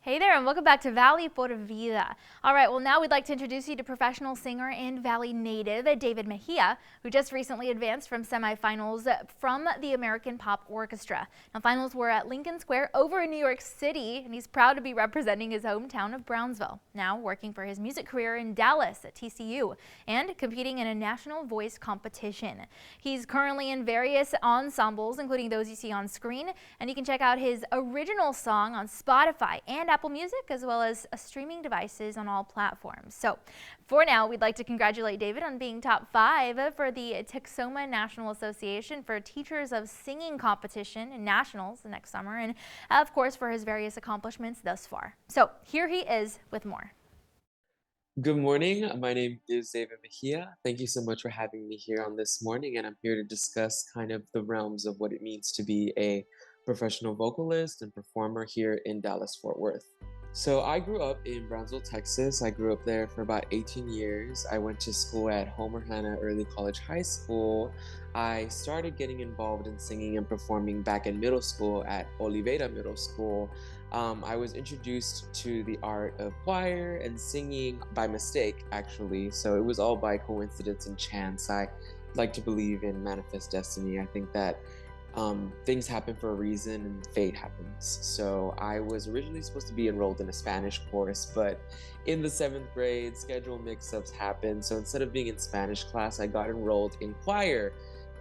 Hey there, and welcome back to Valley por Vida. All right, well, now we'd like to introduce you to professional singer and Valley native David Mejia, who just recently advanced from semifinals from the American Pop Orchestra. Now, finals were at Lincoln Square over in New York City, and he's proud to be representing his hometown of Brownsville, now working for his music career in Dallas at TCU and competing in a national voice competition. He's currently in various ensembles, including those you see on screen, and you can check out his original song on Spotify and Apple Music, as well as streaming devices on all platforms. So for now, we'd like to congratulate David on being top 5 for the Texoma National Association for Teachers of Singing competition and nationals next summer, and of course for his various accomplishments thus far. So here he is with more. Good morning. My name is David Mejia. Thank you so much for having me here on this morning, and I'm here to discuss kind of the realms of what it means to be a professional vocalist and performer here in Dallas, Fort Worth. So I grew up in Brownsville, Texas. I grew up there for about 18 years. I went to school at Homer Hanna Early College High School. I started getting involved in singing and performing back in middle school at Oliveira Middle School. I was introduced to the art of choir and singing by mistake, actually. So it was all by coincidence and chance. I like to believe in manifest destiny. I think that things happen for a reason and fate happens. So I was originally supposed to be enrolled in a Spanish course, but in the 7th grade, schedule mix-ups happened. So instead of being in Spanish class, I got enrolled in choir.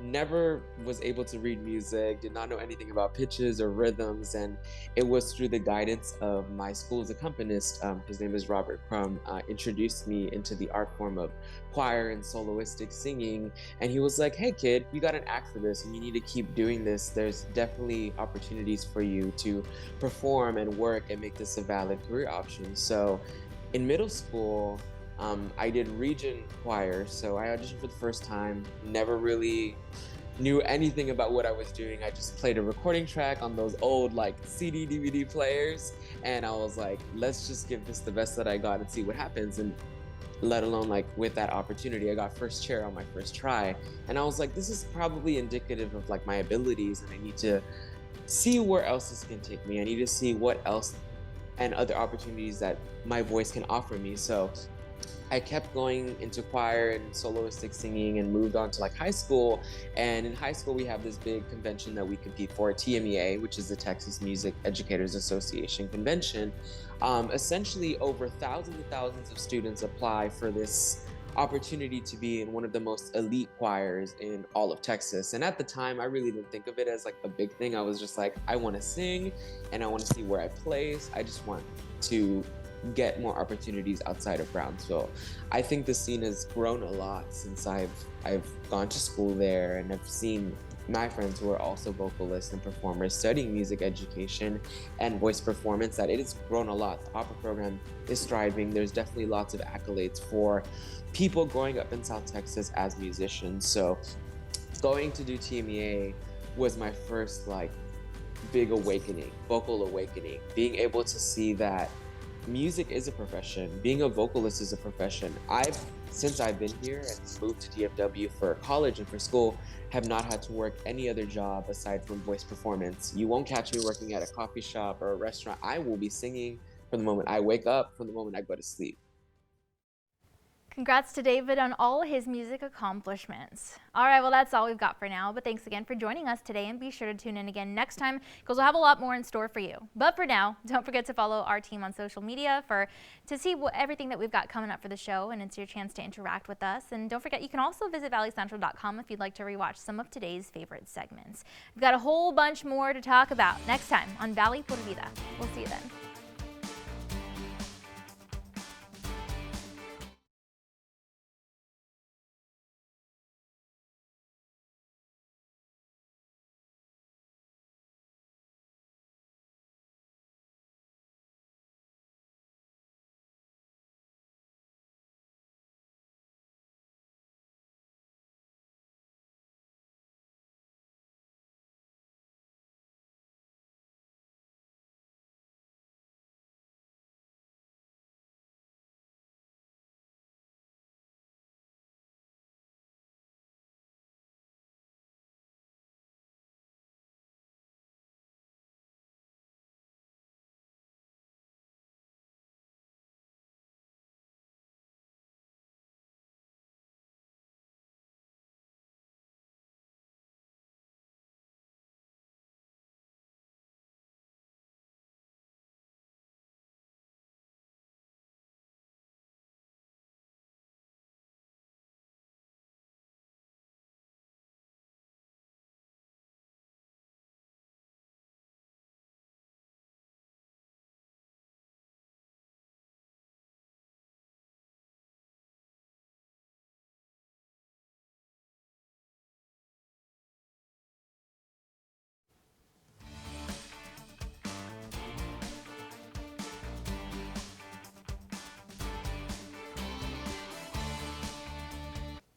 Never was able to read music, did not know anything about pitches or rhythms, and it was through the guidance of my school's accompanist, his name is Robert Crum, introduced me into the art form of choir and soloistic singing. And he was like, hey kid, you got an act for this and you need to keep doing this. There's definitely opportunities for you to perform and work and make this a valid career option. So in middle school, I did region choir, so I auditioned for the first time, never really knew anything about what I was doing. I just played a recording track on those old like CD, DVD players, and I was like, let's just give this the best that I got and see what happens. And let alone like with that opportunity, I got first chair on my first try. And I was like, this is probably indicative of like my abilities, and I need to see where else this can take me. I need to see what else and other opportunities that my voice can offer me. So I kept going into choir and soloistic singing and moved on to like high school. And in high school, we have this big convention that we compete for, TMEA, which is the Texas Music Educators Association convention. Essentially, over thousands and thousands of students apply for this opportunity to be in one of the most elite choirs in all of Texas. And at the time, I really didn't think of it as like a big thing. I was just like, I want to sing and I want to see where I place. I just want to get more opportunities outside of Brownsville. I think the scene has grown a lot since I've gone to school there, and I've seen my friends who are also vocalists and performers studying music education and voice performance, that it has grown a lot. The opera program is thriving. There's definitely lots of accolades for people growing up in South Texas as musicians. So going to do TMEA was my first like big awakening, vocal awakening, being able to see that music is a profession. Being a vocalist is a profession. Since I've been here and moved to DFW for college and for school, have not had to work any other job aside from voice performance. You won't catch me working at a coffee shop or a restaurant. I will be singing from the moment I wake up, from the moment I go to sleep. Congrats to David on all his music accomplishments. All right, well, that's all we've got for now, but thanks again for joining us today, and be sure to tune in again next time because we'll have a lot more in store for you. But for now, don't forget to follow our team on social media to see everything that we've got coming up for the show, and it's your chance to interact with us. And don't forget, you can also visit valleycentral.com if you'd like to rewatch some of today's favorite segments. We've got a whole bunch more to talk about next time on Valley por Vida. We'll see you then.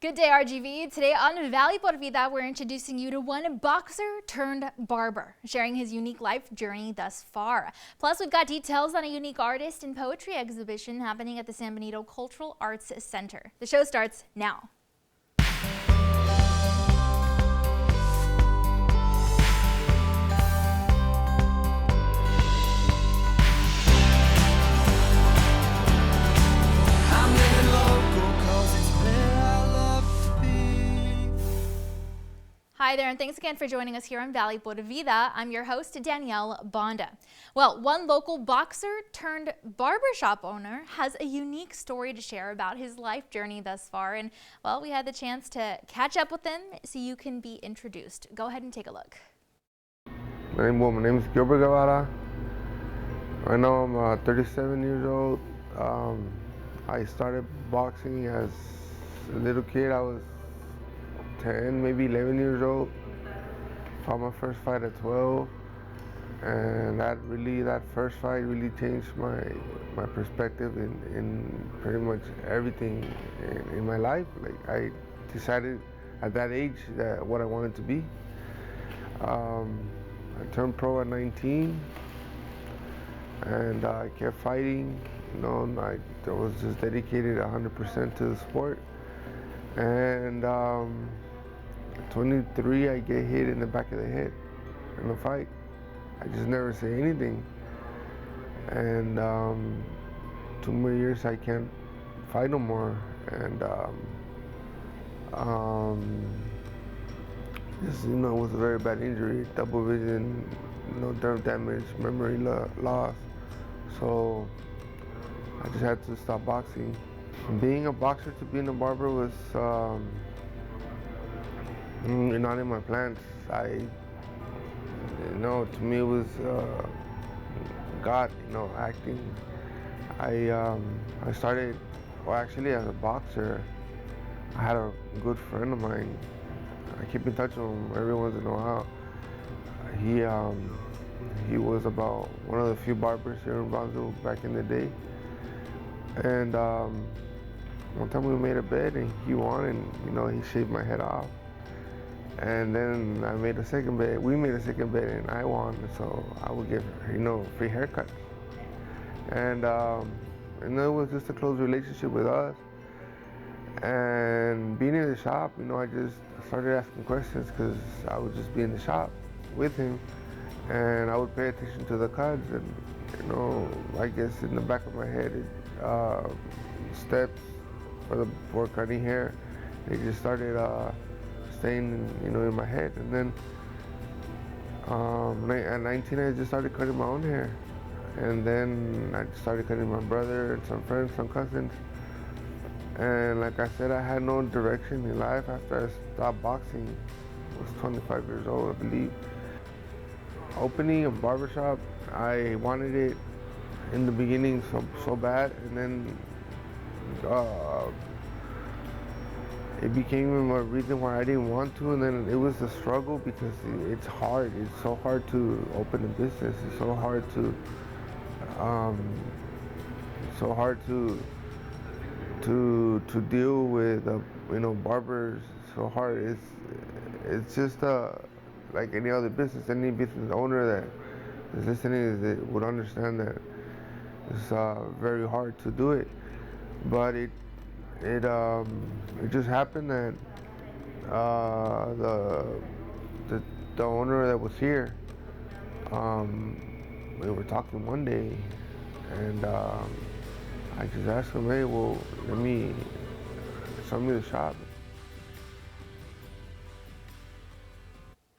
Good day, RGV. Today on Valley por Vida, we're introducing you to one boxer turned barber, sharing his unique life journey thus far. Plus, we've got details on a unique artist and poetry exhibition happening at the San Benito Cultural Arts Center. The show starts now. Hi there, and thanks again for joining us here on Valley por Vida. I'm your host, Danielle Banda. Well, one local boxer turned barbershop owner has a unique story to share about his life journey thus far. And, well, we had the chance to catch up with him so you can be introduced. Go ahead and take a look. My name is Gilbert Guevara. Right now I'm 37 years old. I started boxing as a little kid. I was 10, maybe 11 years old. Fought my first fight at 12, and that first fight really changed my perspective in pretty much everything in my life. Like, I decided at that age that what I wanted to be. I turned pro at 19, and I kept fighting. You know, I was just dedicated 100% to the sport. And 23, I get hit in the back of the head in a fight. I just never say anything. And 2 more years, I can't fight no more. And just, you know, it was a very bad injury, double vision, nerve damage, memory loss. So I just had to stop boxing. Being a boxer to being a barber was not in my plans. To me it was God, acting. I started, well, actually as a boxer. I had a good friend of mine. I keep in touch with him every once in a while. He was about one of the few barbers here in Brownsville back in the day. And one time we made a bed and he won, and he shaved my head off. And then I made a second bed. We made a second bed and I won, so I would give free haircuts. And it was just a close relationship with us. And being in the shop, I just started asking questions because I would just be in the shop with him, and I would pay attention to the cuts. And I guess in the back of my head, steps for cutting hair, they just started staying, in my head. And then at 19, I just started cutting my own hair. And then I started cutting my brother and some friends, some cousins. And like I said, I had no direction in life after I stopped boxing. I was 25 years old, I believe. Opening a barbershop, I wanted it in the beginning so bad, and then it became a reason why I didn't want to, and then it was a struggle because it's hard. It's so hard to open a business. It's so hard to deal with barbers. It's so hard. It's just like any other business. Any business owner that is listening would understand that it's very hard to do it. But it just happened that the owner that was here, we were talking one day, and I just asked him, hey, well, show me the shop.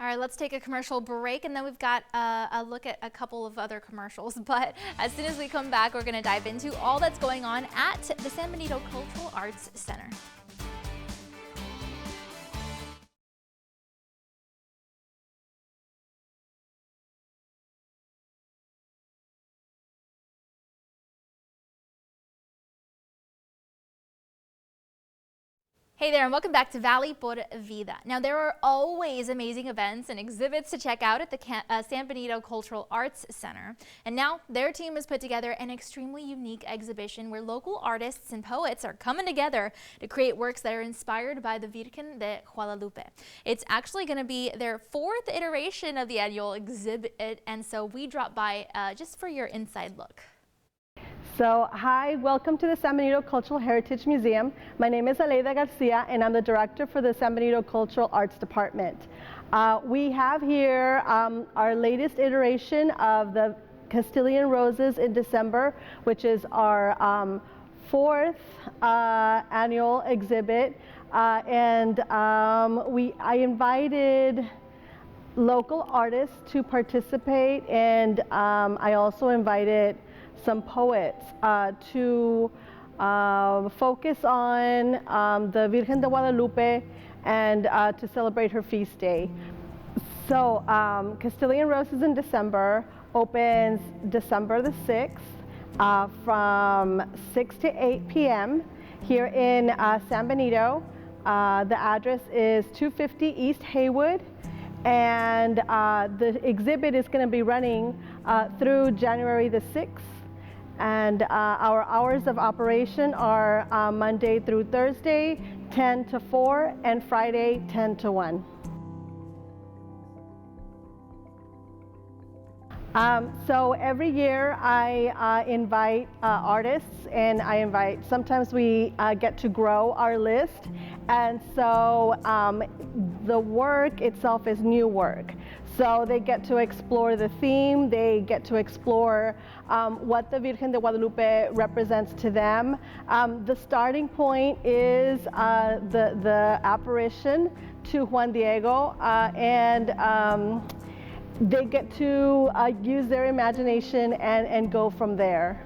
All right, let's take a commercial break, and then we've got a look at a couple of other commercials. But as soon as we come back, we're going to dive into all that's going on at the San Benito Cultural Arts Center. Hey there, and welcome back to Valley por Vida. Now, there are always amazing events and exhibits to check out at the San Benito Cultural Arts Center. And now their team has put together an extremely unique exhibition where local artists and poets are coming together to create works that are inspired by the Virgen de Guadalupe. It's actually going to be their 4th iteration of the annual exhibit, and so we dropped by just for your inside look. So, hi, welcome to the San Benito Cultural Heritage Museum. My name is Aleida Garcia, and I'm the director for the San Benito Cultural Arts Department. We have here our latest iteration of the Castilian Roses in December, which is our 4th annual exhibit. I invited local artists to participate, and I also invited some poets to focus on the Virgen de Guadalupe and to celebrate her feast day. So Castilian Roses in December opens December the 6th from 6 to 8 p.m. here in San Benito. The address is 250 East Haywood, and the exhibit is going to be running through January the 6th. And our hours of operation are Monday through Thursday, 10 to 4, and Friday, 10 to 1. So every year I invite artists, and sometimes we get to grow our list. And so the work itself is new work. So they get to explore the theme, they get to explore what the Virgen de Guadalupe represents to them. The starting point is the apparition to Juan Diego, and they get to use their imagination and go from there.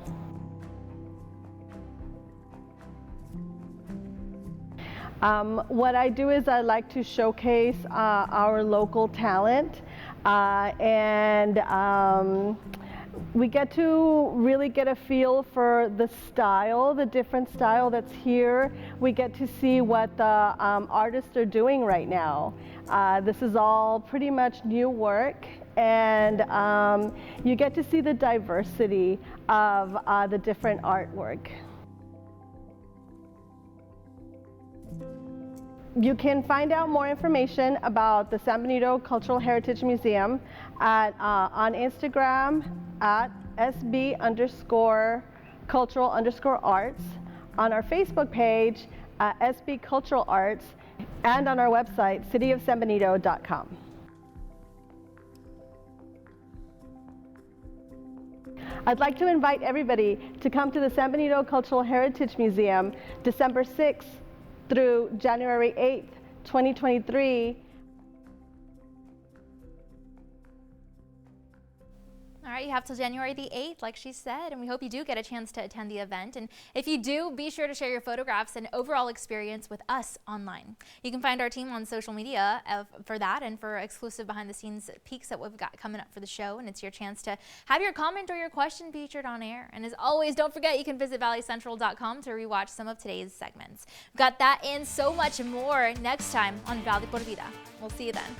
What I do is I like to showcase our local talent, and we get to really get a feel for the style, the different style that's here. We get to see what the artists are doing right now. This is all pretty much new work, and you get to see the diversity of the different artwork. You can find out more information about the San Benito Cultural Heritage Museum on Instagram at SB_cultural_arts, on our Facebook page, SB Cultural Arts, and on our website, cityofsanbenito.com. I'd like to invite everybody to come to the San Benito Cultural Heritage Museum December 6th through January 8th, 2023. All right, you have till January the 8th, like she said, and we hope you do get a chance to attend the event. And if you do, be sure to share your photographs and overall experience with us online. You can find our team on social media for that and for exclusive behind-the-scenes peeks that we've got coming up for the show. And it's your chance to have your comment or your question featured on air. And as always, don't forget you can visit valleycentral.com to rewatch some of today's segments. We've got that and so much more next time on Valley por Vida. We'll see you then.